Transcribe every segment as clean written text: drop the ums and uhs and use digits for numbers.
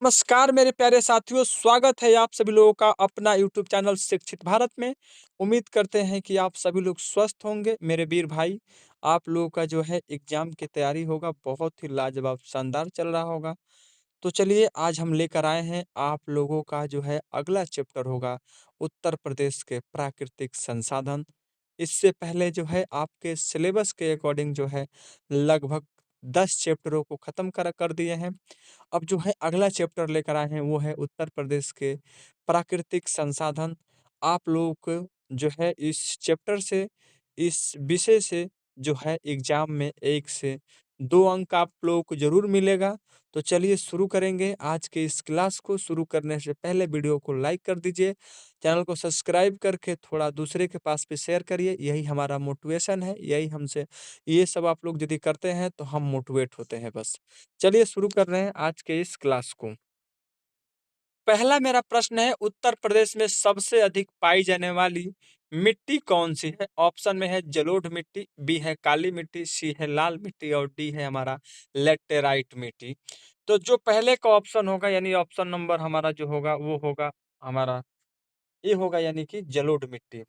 नमस्कार मेरे प्यारे साथियों, स्वागत है आप सभी लोगों का अपना यूट्यूब चैनल शिक्षित भारत में। उम्मीद करते हैं कि आप सभी लोग स्वस्थ होंगे। मेरे वीर भाई, आप लोगों का जो है एग्ज़ाम की तैयारी होगा, बहुत ही लाजवाब शानदार चल रहा होगा। तो चलिए आज हम लेकर आए हैं आप लोगों का जो है अगला चैप्टर होगा उत्तर प्रदेश के प्राकृतिक संसाधन। इससे पहले जो है आपके सिलेबस के अकॉर्डिंग जो है लगभग 10 चैप्टरों को ख़त्म कर दिए हैं। अब जो है अगला चैप्टर लेकर आए हैं वो है उत्तर प्रदेश के प्राकृतिक संसाधन। आप लोगों को जो है इस चैप्टर से, इस विषय से जो है एग्ज़ाम में 1 से 2 अंक आप लोगों को ज़रूर मिलेगा। तो चलिए शुरू करेंगे आज के इस क्लास को। शुरू करने से पहले वीडियो को लाइक कर दीजिए, चैनल को सब्सक्राइब करके थोड़ा दूसरे के पास भी शेयर करिए। यही हमारा मोटिवेशन है, यही हमसे ये सब आप लोग यदि करते हैं तो हम मोटिवेट होते हैं बस। चलिए शुरू कर रहे हैं आज के इस क्लास को। पहला मेरा प्रश्न है, उत्तर प्रदेश में सबसे अधिक पाई जाने वाली मिट्टी कौन-सी है? ऑप्शन में है जलोढ़ मिट्टी, बी है काली मिट्टी, सी है लाल मिट्टी और डी है हमारा लैटेराइट मिट्टी। तो जो पहले का ऑप्शन होगा यानी ऑप्शन नंबर हमारा जो होगा वो होगा हमारा ए होगा यानी कि जलोढ़ मिट्टी।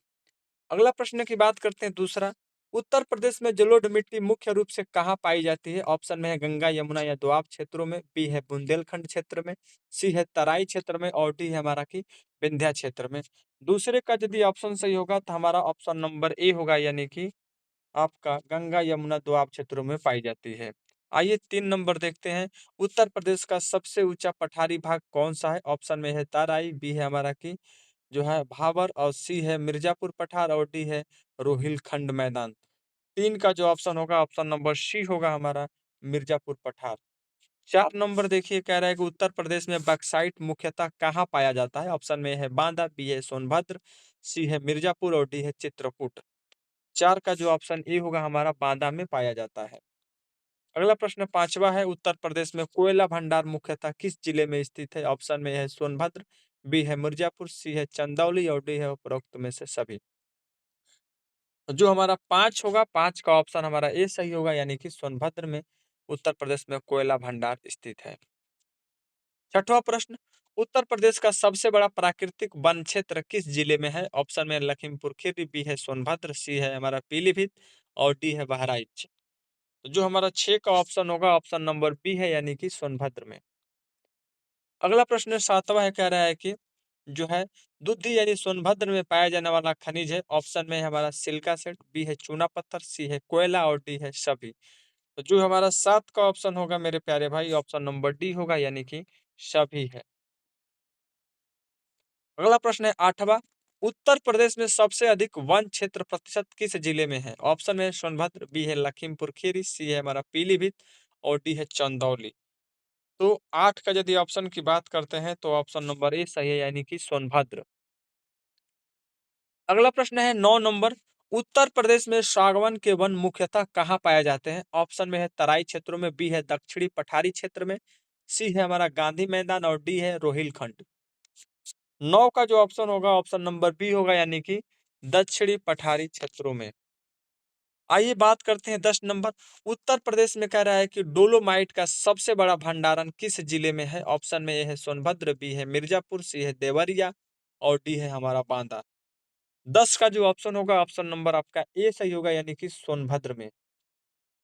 अगला प्रश्न की बात करते हैं दूसरा। उत्तर प्रदेश में जलोढ़ मिट्टी मुख्य रूप से कहाँ पाई जाती है? ऑप्शन में है गंगा, यमुना या दोआब क्षेत्रों में, बी है बुंदेलखंड क्षेत्र में, सी है तराई क्षेत्र में और डी है हमारा कि विंध्या क्षेत्र में। दूसरे का यदि ऑप्शन सही होगा तो हमारा ऑप्शन नंबर ए होगा यानी कि आपका गंगा, यमुना, दोआब क्षेत्रों में पाई जाती है। आइए 3 नंबर देखते हैं। उत्तर प्रदेश का सबसे ऊँचा पठारी भाग कौन-सा है? ऑप्शन में है तराई, बी है हमारा कि जो है भाबर और सी है मिर्ज़ापुर पठार और डी है रोहिलखंड मैदान। 3 का जो ऑप्शन होगा ऑप्शन नंबर सी होगा हमारा मिर्ज़ापुर पठार। 4 नंबर देखिए कह रहा है कि उत्तर प्रदेश में बॉक्साइट मुख्यतः कहाँ पाया जाता है? ऑप्शन में है बांदा, बी है सोनभद्र, सी है मिर्ज़ापुर और डी है चित्रकूट। 4 का जो ऑप्शन ए होगा हमारा बांदा में पाया जाता है। अगला प्रश्न 5वां है, उत्तर प्रदेश में कोयला भंडार मुख्यतः किस जिले में स्थित है? ऑप्शन में है सोनभद्र, बी है मिर्ज़ापुर, सी है चंदौली और डी है उपरोक्त में से सभी। जो हमारा 5 होगा, 5 का ऑप्शन हमारा ए सही होगा यानी कि सोनभद्र में उत्तर प्रदेश में कोयला भंडार स्थित है। 6वां प्रश्न, उत्तर प्रदेश का सबसे बड़ा प्राकृतिक वन क्षेत्र किस जिले में है? ऑप्शन में लखीमपुर खीरी, बी है सोनभद्र, सी है हमारा पीलीभीत और डी है बहराइच। तो जो हमारा 6 का ऑप्शन होगा ऑप्शन नंबर बी है यानी कि सोनभद्र में। अगला प्रश्न 7वां है, कह रहा है कि जो है दूधी यानी सोनभद्र में पाया जाने वाला खनिज है। ऑप्शन में है हमारा सिलिका सेट, बी है चूना पत्थर, सी है कोयला और डी है सभी। तो जो हमारा 7 का ऑप्शन होगा मेरे प्यारे भाई ऑप्शन नंबर डी होगा यानी कि सभी है। अगला प्रश्न है 8वां, उत्तर प्रदेश में सबसे अधिक वन क्षेत्र प्रतिशत किस जिले में है? ऑप्शन में है सोनभद्र, बी है लखीमपुर खीरी, सी है हमारा पीलीभीत और डी है चंदौली। तो 8 का यदि ऑप्शन की बात करते हैं तो ऑप्शन नंबर ए सही है यानी कि सोनभद्र। अगला प्रश्न है 9 नंबर, उत्तर प्रदेश में सागवान के वन मुख्यतः कहाँ पाए जाते हैं? ऑप्शन में है तराई क्षेत्रों में, बी है दक्षिणी पठारी क्षेत्र में, सी है हमारा गांधी मैदान और डी है रोहिलखंड। 9 का जो ऑप्शन होगा ऑप्शन नंबर बी होगा यानी कि दक्षिणी पठारी क्षेत्रों में। आइए बात करते हैं 10 नंबर, उत्तर प्रदेश में कह रहा है कि डोलोमाइट का सबसे बड़ा भंडारण किस जिले में है? ऑप्शन में ए है सोनभद्र, बी है मिर्जापुर, सी है देवरिया और डी है हमारा बांदा। 10 का जो ऑप्शन होगा ऑप्शन नंबर आपका ए सही होगा यानी कि सोनभद्र में।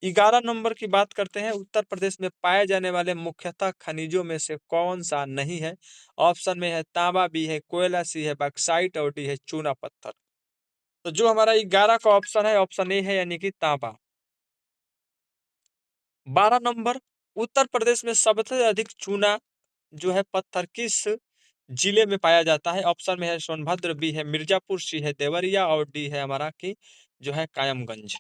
11 नंबर की बात करते हैं, उत्तर प्रदेश में पाए जाने वाले मुख्यतः खनिजों में से कौन सा नहीं है? ऑप्शन में है तांबा, बी है कोयला, सी है बॉक्साइट और डी है चूना पत्थर। तो जो हमारा 11 का ऑप्शन है ऑप्शन ए है यानी कि तांबा। 12 नंबर, उत्तर प्रदेश में सबसे अधिक चूना जो है पत्थर किस जिले में पाया जाता है? ऑप्शन में है सोनभद्र, बी है मिर्जापुर, सी है देवरिया और डी है हमारा कि जो है कायमगंज।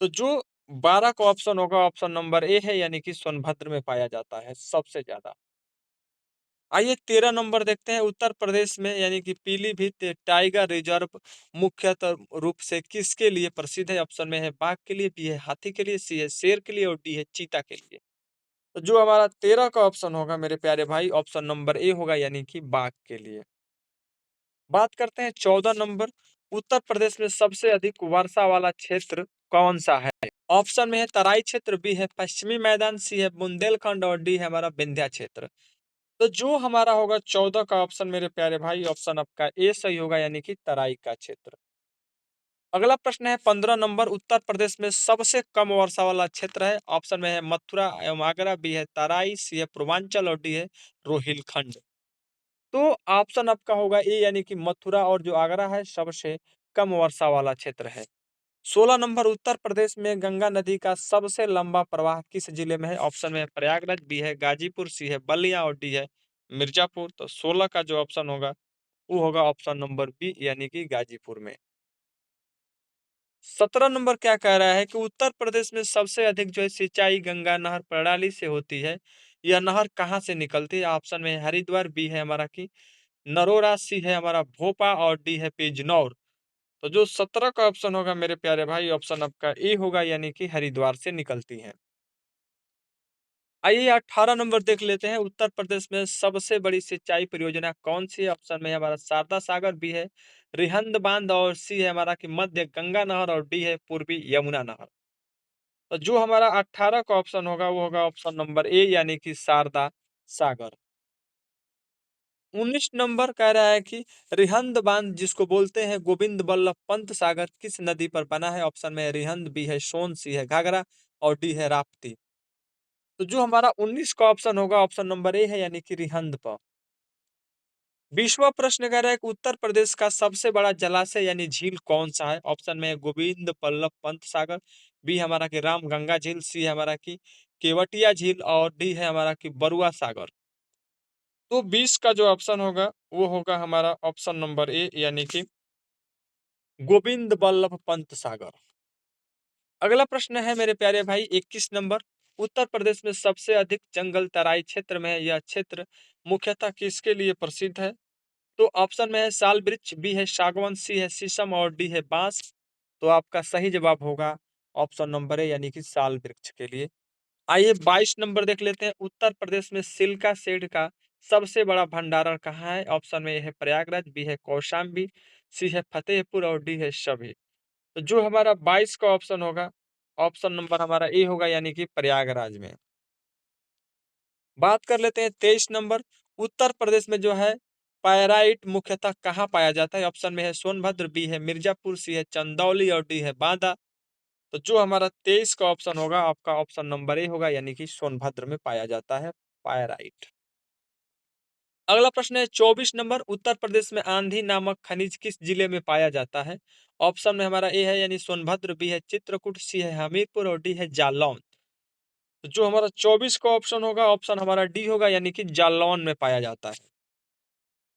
तो जो 12 का ऑप्शन होगा ऑप्शन नंबर ए है यानी कि सोनभद्र में पाया जाता है सबसे ज्यादा। आइए 13 नंबर देखते हैं, उत्तर प्रदेश में यानी कि पीलीभीत टाइगर रिजर्व मुख्यतः रूप से किसके लिए प्रसिद्ध है? ऑप्शन में है बाघ के लिए, बी है हाथी के लिए, सी है शेर के लिए और डी है चीता के लिए। तो जो हमारा 13 का ऑप्शन होगा मेरे प्यारे भाई ऑप्शन नंबर ए होगा यानी कि बाघ के लिए। बात करते हैं 14 नंबर, उत्तर प्रदेश में सबसे अधिक वर्षा वाला क्षेत्र कौन सा है? ऑप्शन में है तराई क्षेत्र, बी है पश्चिमी मैदान, सी है बुंदेलखंड और डी है हमारा विंध्या क्षेत्र। तो जो हमारा होगा 14 का ऑप्शन मेरे प्यारे भाई, ऑप्शन आपका ए सही होगा, यानी कि तराई का क्षेत्र। अगला प्रश्न है 15 नंबर, उत्तर प्रदेश में सबसे कम वर्षा वाला क्षेत्र है। ऑप्शन में है मथुरा एवं आगरा, बी है तराई, सी है पूर्वांचल और डी है रोहिलखंड। तो ऑप्शन आपका होगा ए, यानी कि मथुरा और जो आगरा है सबसे कम वर्षा वाला क्षेत्र है। 16 नंबर, उत्तर प्रदेश में गंगा नदी का सबसे लंबा प्रवाह किस जिले में है? ऑप्शन में है प्रयागराज, बी है गाजीपुर, सी है बलिया और डी है मिर्जापुर। तो 16 का जो ऑप्शन होगा वो होगा ऑप्शन नंबर बी, यानी कि गाजीपुर में। 17 नंबर क्या कह रहा है कि उत्तर प्रदेश में सबसे अधिक जो है सिंचाई गंगा नहर प्रणाली से होती है। यह नहर कहाँ से निकलती है? ऑप्शन में है हरिद्वार, बी है हमारा की नरोरा, सी है हमारा भोपा और डी है बिजनौर। तो जो 17 का ऑप्शन होगा मेरे प्यारे भाई, ऑप्शन आपका ए होगा, यानी कि हरिद्वार से निकलती है। आइए 18 नंबर देख लेते हैं, उत्तर प्रदेश में सबसे बड़ी सिंचाई परियोजना कौन सी है? ऑप्शन में है हमारा शारदा सागर, बी है रिहंद बांध और सी है हमारा कि मध्य गंगा नहर और डी है पूर्वी यमुना नहर। तो जो हमारा 18 का ऑप्शन होगा वो होगा ऑप्शन नंबर ए, यानी कि शारदा सागर। 19 नंबर कह रहा है कि रिहंद बांध जिसको बोलते हैं गोविंद बल्लभ पंत सागर किस नदी पर बना है? ऑप्शन में है रिहंद, बी है सोन, सी है घाघरा और डी है राप्ती। तो जो हमारा 19 का ऑप्शन होगा ऑप्शन नंबर ए है, यानी कि रिहंद पर। 20वां प्रश्न कह रहा है कि उत्तर प्रदेश का सबसे बड़ा जलाशय यानी झील कौन सा है? ऑप्शन में है गोविंद बल्लभ पंत सागर, बी हमारा की राम गंगा झील, सी हमारा की केवटिया झील और डी है हमारा की बरुआ सागर। तो 20 का जो ऑप्शन होगा वो होगा हमारा ऑप्शन नंबर ए, यानी कि गोविंद बल्लभ पंत सागर। अगला प्रश्न है मेरे प्यारे भाई 21 नंबर, उत्तर प्रदेश में सबसे अधिक जंगल तराई क्षेत्र में है। यह क्षेत्र मुख्यतः किसके लिए प्रसिद्ध है? तो ऑप्शन में है साल वृक्ष, बी है सागवान, सी है शीशम और डी है बांस। तो आपका सही जवाब होगा ऑप्शन नंबर ए, यानी कि साल वृक्ष के लिए। आइए 22 नंबर देख लेते हैं, उत्तर प्रदेश में सिल्का सेड का सबसे बड़ा भंडारण कहाँ है? ऑप्शन में ए है प्रयागराज, बी है कौशाम्बी, सी है फतेहपुर और डी है सभी। तो जो हमारा 22 का ऑप्शन होगा, ऑप्शन नंबर हमारा ए होगा, यानी कि प्रयागराज में। बात कर लेते हैं 23 नंबर, उत्तर प्रदेश में जो है पायराइट मुख्यतः कहाँ पाया जाता है? ऑप्शन में है सोनभद्र, बी है मिर्जापुर, सी है चंदौली और डी है बांदा। तो जो हमारा 23 का ऑप्शन होगा आपका ऑप्शन नंबर ए होगा, यानी कि सोनभद्र में पाया जाता है पायराइट। अगला प्रश्न है 24 नंबर, उत्तर प्रदेश में आंधी नामक खनिज किस जिले में पाया जाता है? ऑप्शन में हमारा ए है, यानी सोनभद्र, बी है चित्रकूट, सी है हमीरपुर और डी है जालौन। तो जो हमारा 24 का ऑप्शन होगा ऑप्शन हमारा डी होगा, यानी कि जालौन में पाया जाता है।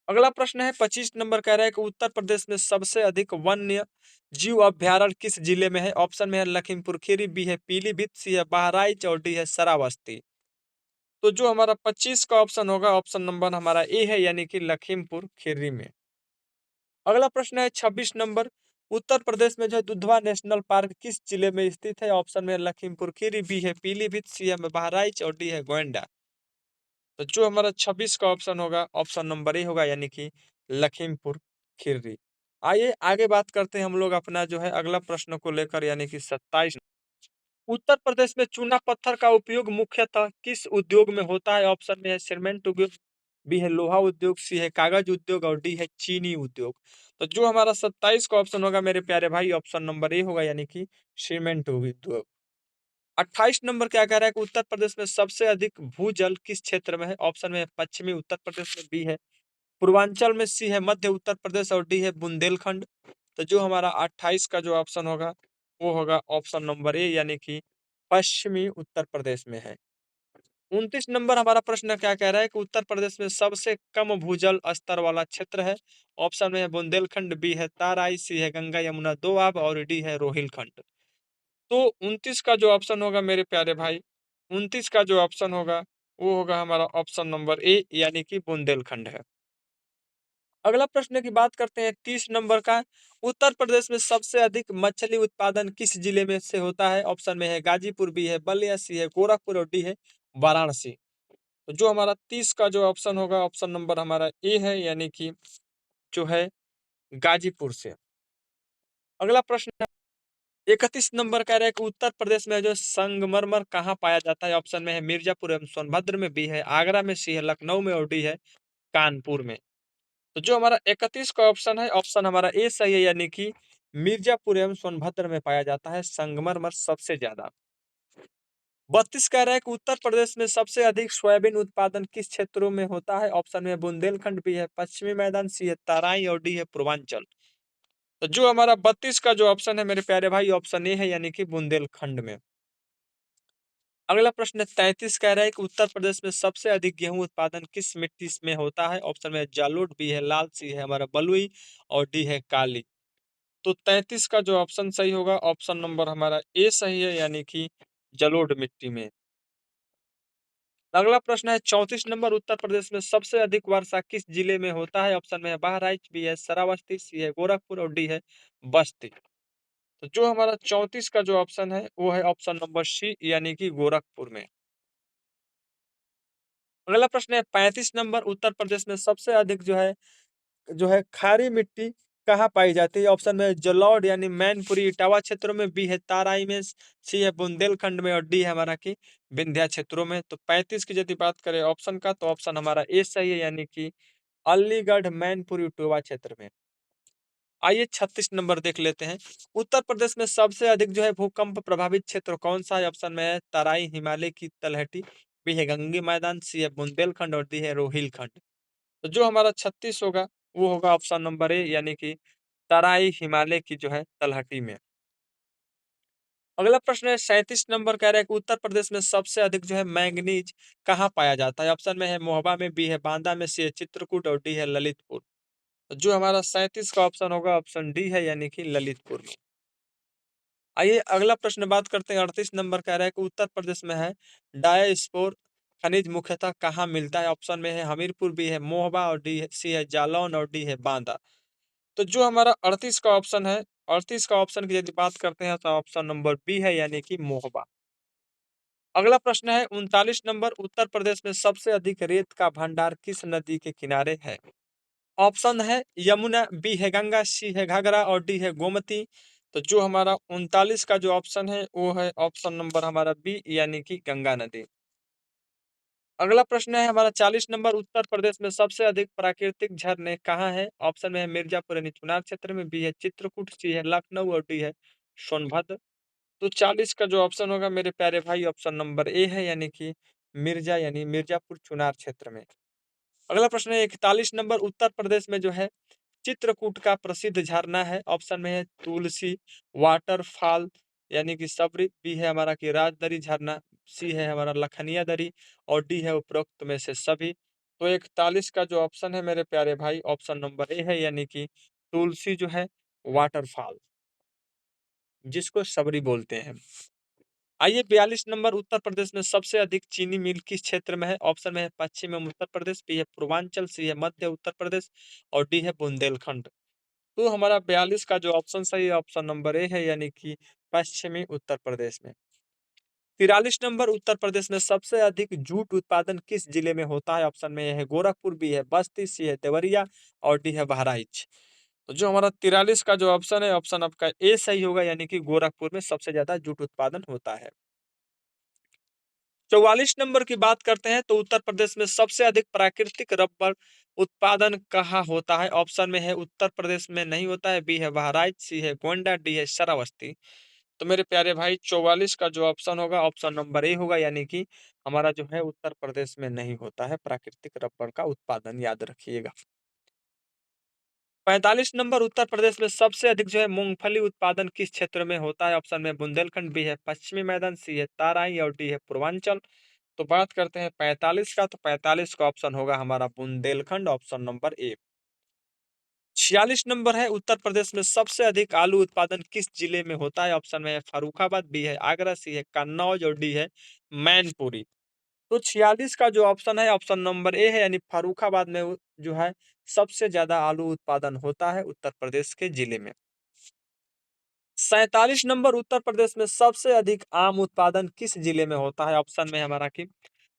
अगला प्रश्न है 25 नंबर, कह रहा है कि उत्तर प्रदेश में सबसे अधिक वन्य जीव अभ्यारण्य किस जिले में है? ऑप्शन में है लखीमपुर खीरी, बी है पीलीभीत, सी है बहराइच और डी है शरावस्ती। तो जो हमारा 25 का ऑप्शन होगा ऑप्शन नंबर हमारा ए है, यानी कि लखीमपुर खीरी में। अगला प्रश्न है 26 नंबर, उत्तर प्रदेश में जो है दुधवा नेशनल पार्क किस जिले में स्थित है? ऑप्शन में है लखीमपुर खीरी, बी है पीलीभीत, सी है बहराइच और डी है गोंडा। तो जो हमारा 26 का ऑप्शन होगा ऑप्शन नंबर ए होगा, यानी कि लखीमपुर खीरी। आइए आगे बात करते हैं हम लोग अपना जो है अगला प्रश्न को लेकर, यानी कि 27। उत्तर प्रदेश में चूना पत्थर का उपयोग मुख्यतः किस उद्योग में होता है? ऑप्शन में है सीमेंट उद्योग, बी है लोहा उद्योग, सी है कागज उद्योग और डी है चीनी उद्योग। तो जो हमारा 27 का ऑप्शन होगा मेरे प्यारे भाई, ऑप्शन नंबर ए होगा, यानी कि सीमेंट उद्योग। 28 नंबर क्या कह रहा है कि उत्तर प्रदेश में सबसे अधिक भूजल किस क्षेत्र में है? ऑप्शन में है पश्चिमी उत्तर प्रदेश में, बी है पूर्वांचल में, सी है मध्य उत्तर प्रदेश और डी है बुंदेलखंड। तो जो हमारा 28 का जो ऑप्शन होगा वो होगा ऑप्शन नंबर ए, यानी कि पश्चिमी उत्तर प्रदेश में है। 29 नंबर हमारा प्रश्न क्या कह रहा है कि उत्तर प्रदेश में सबसे कम भूजल स्तर वाला क्षेत्र है। ऑप्शन में है बुंदेलखंड, बी है ताराई, सी है गंगा यमुना दोआब और डी है रोहिलखंड। तो 29 का जो ऑप्शन होगा मेरे प्यारे भाई, 29 का जो ऑप्शन होगा वो होगा हमारा ऑप्शन नंबर ए, यानी कि बुंदेलखंड है। अगला प्रश्न की बात करते हैं 30 नंबर का, उत्तर प्रदेश में सबसे अधिक मछली उत्पादन किस जिले में से होता है? ऑप्शन में है गाजीपुर, बी है बलिया, सी है गोरखपुर और डी है वाराणसी। तो जो हमारा 30 का जो ऑप्शन होगा ऑप्शन नंबर हमारा ए है, यानी कि जो है गाजीपुर से। अगला प्रश्न 31 नंबर कह रहा है कि उत्तर प्रदेश में जो संगमरमर कहाँ पाया जाता है? ऑप्शन में है मिर्जापुर एवं सोनभद्र में, बी है आगरा में, सी है लखनऊ में और डी है कानपुर में। तो जो हमारा 31 का ऑप्शन है, ऑप्शन हमारा ए सही है, यानी कि मिर्जापुर एवं सोनभद्र में पाया जाता है संगमरमर सबसे ज्यादा। 32 कह रहा है कि उत्तर प्रदेश में सबसे अधिक सोयाबीन उत्पादन किस क्षेत्रों में होता है? ऑप्शन में बुंदेलखंड, बी है पश्चिमी मैदान, सी है तराई और डी है पूर्वांचल। तो जो हमारा 32 का जो ऑप्शन है मेरे प्यारे भाई, ऑप्शन ए है, यानी कि बुंदेलखंड में। अगला प्रश्न 33 कह रहा है कि उत्तर प्रदेश में सबसे अधिक गेहूं उत्पादन किस मिट्टी में होता है? ऑप्शन में जालोट, बी है लाल, सी है हमारा बलुई और डी है काली। तो 33 का जो ऑप्शन सही होगा, ऑप्शन नंबर हमारा ए सही है, यानी कि जलोढ़ मिट्टी में। अगला प्रश्न है 34 नंबर, उत्तर प्रदेश में सबसे अधिक वर्षा किस जिले में होता है? ऑप्शन में है बहराइच, बी है श्रावस्ती, सी है गोरखपुर और डी है बस्ती। तो जो हमारा 34 का जो ऑप्शन है वो है ऑप्शन नंबर सी, यानी कि गोरखपुर में। अगला प्रश्न है 35 नंबर, उत्तर प्रदेश में सबसे अधिक जो है खारी मिट्टी कहाँ पाई जाती है? ऑप्शन में जलौढ़ यानी मैनपुरी इटावा क्षेत्रों में, बी है ताराई में, सी है बुंदेलखंड में और डी है हमारा की विंध्या क्षेत्रों में। तो 35 की यदि बात करें ऑप्शन का, तो ऑप्शन हमारा ए सही है, यानी कि अलीगढ़ मैनपुरी इटावा क्षेत्र में। आइए 36 नंबर देख लेते हैं। उत्तर प्रदेश में सबसे अधिक जो है भूकंप प्रभावित क्षेत्र कौन सा है? ऑप्शन में है तराई, हिमालय की तलहटी, बी है गंगे मैदान, सी है बुंदेलखंड और डी है रोहिलखंड। तो जो हमारा 36 होगा वो होगा ऑप्शन नंबर ए, यानी कि तराई हिमालय की जो है तलहटी में। अगला प्रश्न है 37 नंबर, कह रहा है कि उत्तर प्रदेश में सबसे अधिक जो है मैंगनीज कहाँ पाया जाता है? ऑप्शन में है महोबा में, बी है बांदा में, सी है चित्रकूट और डी है ललितपुर। तो जो हमारा 37 का ऑप्शन होगा, ऑप्शन डी है, यानी कि ललितपुर में। आइए अगला प्रश्न बात करते हैं 38 नंबर, कह रहा है कि उत्तर प्रदेश में है डायस्पोर खनिज मुख्यतः कहाँ मिलता है? ऑप्शन में है हमीरपुर, बी है मोहबा और डी है सी है जालौन और डी है बांदा। तो जो हमारा 38 का ऑप्शन है, 38 का ऑप्शन की यदि बात करते हैं तो ऑप्शन नंबर बी है, यानी कि मोहबा। अगला प्रश्न है 39 नंबर, उत्तर प्रदेश में सबसे अधिक रेत का भंडार किस नदी के किनारे है? ऑप्शन है यमुना, बी है गंगा, सी है घाघरा और डी है गोमती। तो जो हमारा 39 का जो ऑप्शन है वो है ऑप्शन नंबर हमारा बी, यानी कि गंगा नदी। अगला प्रश्न है हमारा 40 नंबर, उत्तर प्रदेश में सबसे अधिक प्राकृतिक झरने कहाँ है? ऑप्शन में है मिर्जापुर यानी चुनार क्षेत्र में, बी है चित्रकूट, सी है लखनऊ और डी है सोनभद्र। तो 40 का जो ऑप्शन होगा मेरे प्यारे भाई, ऑप्शन नंबर ए है, यानी कि मिर्जा यानी मिर्जापुर चुनार क्षेत्र में। अगला प्रश्न है 41 नंबर, उत्तर प्रदेश में जो है चित्रकूट का प्रसिद्ध झरना है? ऑप्शन में है तुलसी वाटरफॉल यानी कि सबरी, बी है हमारा कि राजदरी झरना, सी है हमारा लखनिया दरी और डी है उपरोक्त में से सभी। तो 41 का जो ऑप्शन है मेरे प्यारे भाई, ऑप्शन नंबर ए है, यानी कि तुलसी जो है वाटरफॉल, जिसको सबरी बोलते हैं। आइए 42 नंबर, उत्तर प्रदेश में सबसे अधिक चीनी मिल किस क्षेत्र में है? ऑप्शन में है पश्चिम एवं उत्तर प्रदेश, बी है पूर्वांचल, सी है मध्य उत्तर प्रदेश और डी है बुंदेलखंड। तो हमारा 42 का जो ऑप्शन सही है, ऑप्शन नंबर ए है, यानी कि पश्चिमी उत्तर प्रदेश में। 43 नंबर, उत्तर प्रदेश में सबसे अधिक जूट उत्पादन किस जिले में होता है? ऑप्शन में है गोरखपुर, बी है बस्ती, सी है देवरिया और डी है बहराइच। तो जो हमारा 43 का जो ऑप्शन है, ऑप्शन आपका ए सही होगा, यानी कि गोरखपुर में सबसे ज्यादा जूट उत्पादन होता है। 44 नंबर की बात करते हैं तो उत्तर प्रदेश में सबसे अधिक प्राकृतिक रबर उत्पादन कहाँ होता है? ऑप्शन में है उत्तर प्रदेश में नहीं होता है, बी है बहराइच, सी है गोंडा, डी है श्रावस्ती। तो मेरे प्यारे भाई 44 का जो ऑप्शन होगा, ऑप्शन नंबर ए होगा, यानी कि हमारा जो है उत्तर प्रदेश में नहीं होता है प्राकृतिक रबर का उत्पादन, याद रखिएगा। 45 नंबर, उत्तर प्रदेश में सबसे अधिक जो है मूंगफली उत्पादन किस क्षेत्र में होता है? ऑप्शन में बुंदेलखंड, बी है पश्चिमी मैदान, सी है ताराई और डी है पूर्वांचल। तो बात करते हैं 45 का, तो 45 का ऑप्शन होगा हमारा Bundelkhand, option number A. 46 number है, उत्तर प्रदेश में सबसे अधिक आलू उत्पादन किस जिले में होता है? ऑप्शन में है फर्रुखाबाद, बी है आगरा, सी है कन्नौज और डी है मैनपुरी। तो 46 का जो ऑप्शन है, ऑप्शन नंबर ए है, यानी फर्रुखाबाद में जो है सबसे ज्यादा आलू उत्पादन होता है उत्तर प्रदेश के जिले में। 47 नंबर, उत्तर प्रदेश में सबसे अधिक आम उत्पादन किस जिले में होता है? ऑप्शन में है हमारा कि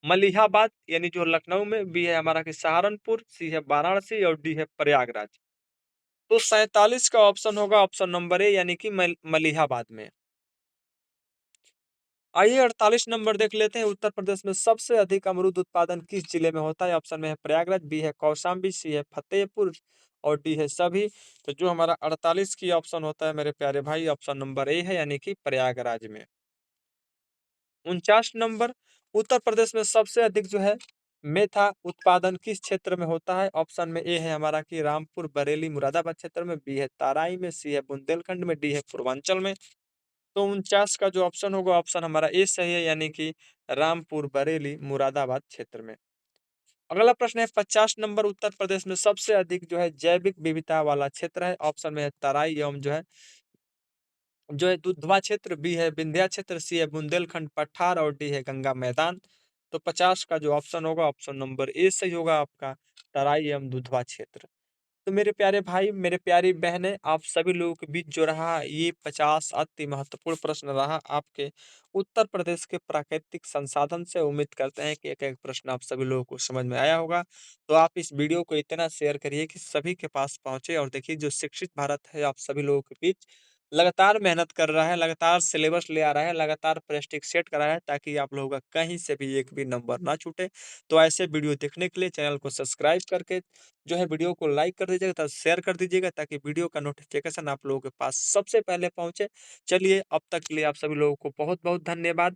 मलिहाबाद यानी जो लखनऊ में, बी है हमारा कि सहारनपुर, सी है वाराणसी और डी है प्रयागराज। तो 47 का ऑप्शन होगा ऑप्शन नंबर ए यानी कि मलिहाबाद में। आइए 48 नंबर देख लेते हैं, उत्तर प्रदेश में सबसे अधिक अमरूद उत्पादन किस जिले में होता है? ऑप्शन में है प्रयागराज, बी है कौशाम्बी, सी है फतेहपुर और डी है सभी। तो जो हमारा 48 की ऑप्शन होता है मेरे प्यारे भाई, ऑप्शन नंबर ए है यानी कि प्रयागराज में। 49 नंबर, उत्तर प्रदेश में सबसे अधिक जो है मेथा उत्पादन किस क्षेत्र में होता है? ऑप्शन में ए है हमारा कि रामपुर, बरेली, मुरादाबाद क्षेत्र में, बी है ताराई में, सी है बुंदेलखंड में, डी है पूर्वांचल में। तो 49 का जो ऑप्शन होगा ऑप्शन हमारा ए सही है यानी कि रामपुर, बरेली, मुरादाबाद क्षेत्र में। अगला प्रश्न है 50 नंबर, उत्तर प्रदेश में सबसे अधिक जो है जैविक विविधता वाला क्षेत्र है? ऑप्शन में है तराई एवं जो है दुधवा क्षेत्र, बी है विंध्या क्षेत्र, सी है बुंदेलखंड पठार और डी है गंगा मैदान। तो 50 का जो ऑप्शन होगा ऑप्शन नंबर ए सही होगा आपका, तराई एवं दुधवा क्षेत्र। तो मेरे प्यारे भाई, मेरे प्यारी बहनें, आप सभी लोगों के बीच जो रहा ये 50 अति महत्वपूर्ण प्रश्न रहा आपके उत्तर प्रदेश के प्राकृतिक संसाधन से। उम्मीद करते हैं कि एक-एक प्रश्न आप सभी लोगों को समझ में आया होगा। तो आप इस वीडियो को इतना शेयर करिए कि सभी के पास पहुँचे और देखिए जो शिक्षित भारत है आप सभी लोगों के बीच लगातार मेहनत कर रहा है, लगातार सिलेबस ले आ रहा है, लगातार प्रैक्टिस सेट कर रहा है ताकि आप लोगों का कहीं से भी एक भी नंबर ना छूटे। तो ऐसे वीडियो देखने के लिए चैनल को सब्सक्राइब करके जो है वीडियो को लाइक कर दीजिएगा तथा शेयर कर दीजिएगा ताकि वीडियो का नोटिफिकेशन आप लोगों के पास सबसे पहले पहुंचे। चलिए अब तक के लिए आप सभी लोगों को बहुत बहुत धन्यवाद।